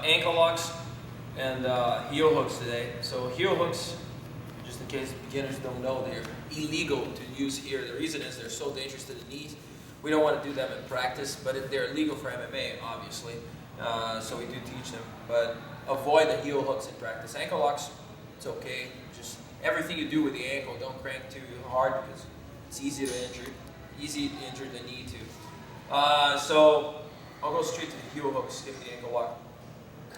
ankle locks and heel hooks today. So heel hooks, just in case beginners don't know, they're illegal to use here. The reason is they're so dangerous to the knees. We don't want to do them in practice, but they're illegal for MMA, obviously. So we do teach them, but avoid the heel hooks in practice. Ankle locks, it's okay. Just everything you do with the ankle, don't crank too hard because it's easy to injure the knee too. So I'll go straight to the heel hook, skip the ankle lock.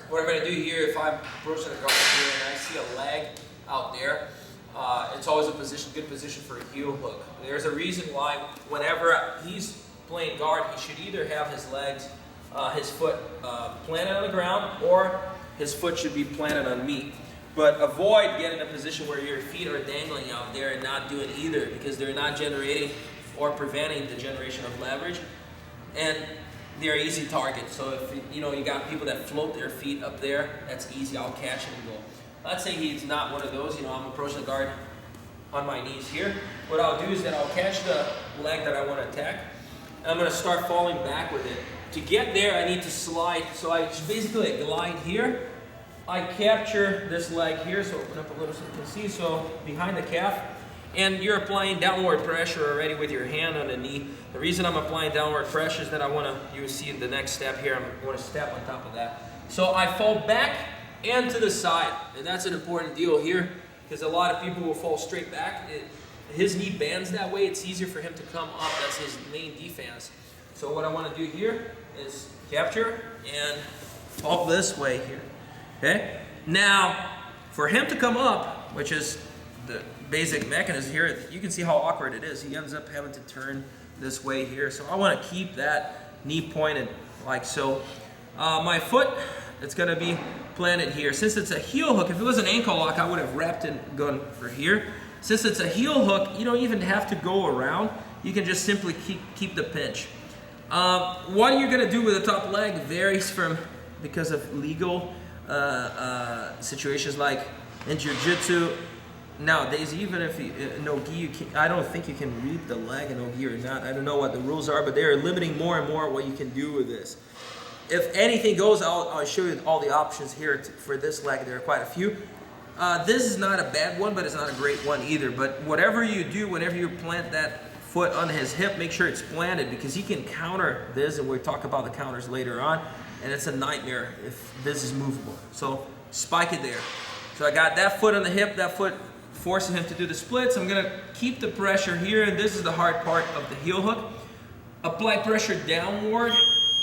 What I'm going to do here, if I'm approaching the guard here and I see a leg out there, it's always a good position for a heel hook. There's a reason why whenever he's playing guard, he should either have his legs, his foot planted on the ground, or his foot should be planted on me. But avoid getting in a position where your feet are dangling out there and not doing either, because they're not generating or preventing the generation of leverage, and they're easy targets. So if you got people that float their feet up there, that's easy. I'll catch him and go. Let's say he's not one of those. I'm approaching the guard on my knees here. What I'll do is that I'll catch the leg that I want to attack, and I'm going to start falling back with it. To get there, I need to slide. So I basically glide here. I capture this leg here, so open up a little so you can see. So behind the calf, and you're applying downward pressure already with your hand on the knee. The reason I'm applying downward pressure is that you see in the next step here, I'm going to step on top of that. So I fall back and to the side, and that's an important deal here, because a lot of people will fall straight back. His knee bends that way, it's easier for him to come up. That's his main defense. So what I want to do here is capture and fall this way here. Okay? Now, for him to come up, which is the basic mechanism here, you can see how awkward it is. He ends up having to turn this way here. So I want to keep that knee pointed like so. My foot, it's going to be planted here. Since it's a heel hook, if it was an ankle lock, I would have wrapped it and gone for here. Since it's a heel hook, you don't even have to go around. You can just simply keep the pinch. What you're going to do with the top leg varies because of legal situations, like in Jiu-Jitsu. Nowadays, even if no gi, I don't think you can read the leg in no gi or not. I don't know what the rules are, but they're limiting more and more what you can do with this. If anything goes, I'll show you all the options here for this leg. There are quite a few. This is not a bad one, but it's not a great one either. But whatever you do, whenever you plant that foot on his hip, make sure it's planted, because he can counter this, and we'll talk about the counters later on, and it's a nightmare if this is movable. So spike it there. So I got that foot on the hip, that foot forcing him to do the splits. I'm going to keep the pressure here, and this is the hard part of the heel hook. Apply pressure downward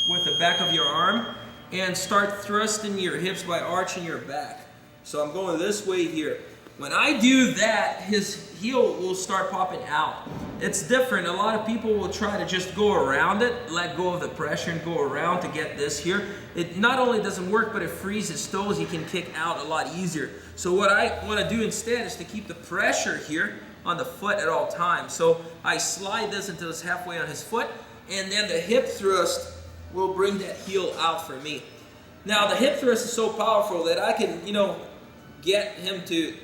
with the back of your arm and start thrusting your hips by arching your back. So I'm going this way here. When I do that, his heel will start popping out. It's different. A lot of people will try to just go around it, let go of the pressure and go around to get this here. It not only doesn't work, but it frees his toes. He can kick out a lot easier. So what I want to do instead is to keep the pressure here on the foot at all times. So I slide this until it's halfway on his foot, and then the hip thrust will bring that heel out for me. Now the hip thrust is so powerful that I can, get him to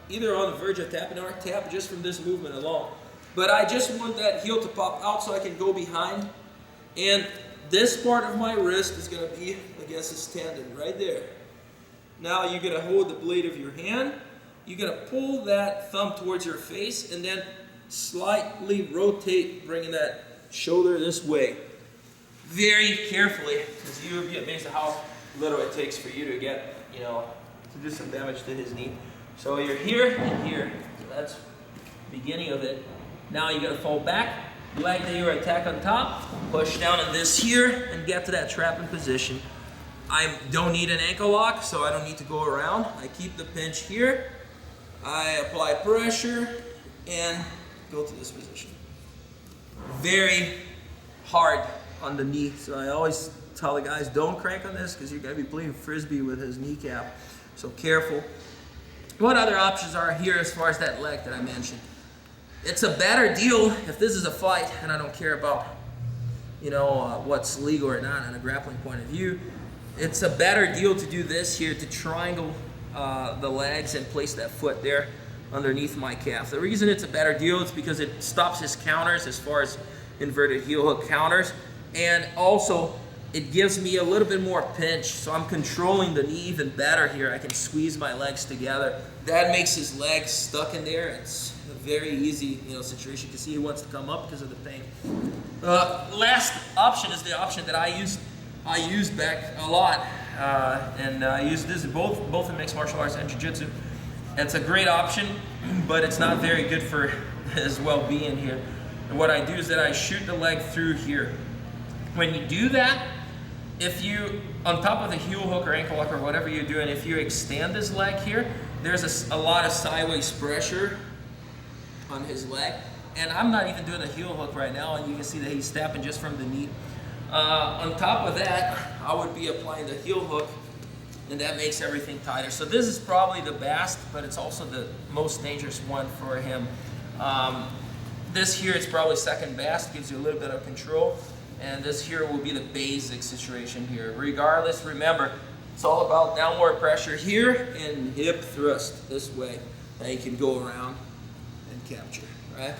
either on the verge of tapping or tap just from this movement alone. But I just want that heel to pop out so I can go behind, and this part of my wrist is going to be against his tendon right there. Now you're going to hold the blade of your hand, you're going to pull that thumb towards your face, and then slightly rotate, bringing that shoulder this way. Very carefully, because you'll be amazed at how little it takes for you to get, to do some damage to his knee. So you're here and here. So that's the beginning of it. Now you're going to fall back, leg that you attack on top, push down on this here, and get to that trapping position. I don't need an ankle lock, so I don't need to go around. I keep the pinch here. I apply pressure and go to this position. Very hard on the knee, so I always tell the guys, don't crank on this, because you're going to be playing frisbee with his kneecap. So careful. What other options are here as far as that leg that I mentioned? It's a better deal if this is a fight, and I don't care about what's legal or not on a grappling point of view. It's a better deal to do this here, to triangle the legs and place that foot there underneath my calf. The reason it's a better deal is because it stops his counters as far as inverted heel hook counters, and also it gives me a little bit more pinch, so I'm controlling the knee even better here. I can squeeze my legs together. That makes his legs stuck in there. It's a very easy, situation. You can see he wants to come up because of the pain. Last option is the option that I used back a lot, and I use this both in mixed martial arts and jiu-jitsu. It's a great option, but it's not very good for his well-being here. And what I do is that I shoot the leg through here. When you do that, if you, on top of the heel hook or ankle lock or whatever you're doing, if you extend his leg here, there's a lot of sideways pressure on his leg. And I'm not even doing a heel hook right now, and you can see that he's stepping just from the knee. On top of that, I would be applying the heel hook, and that makes everything tighter. So this is probably the best, but it's also the most dangerous one for him. This here, it's probably second best, gives you a little bit of control. And this here will be the basic situation here. Regardless, remember, it's all about downward pressure here and hip thrust this way. Now you can go around and capture, right?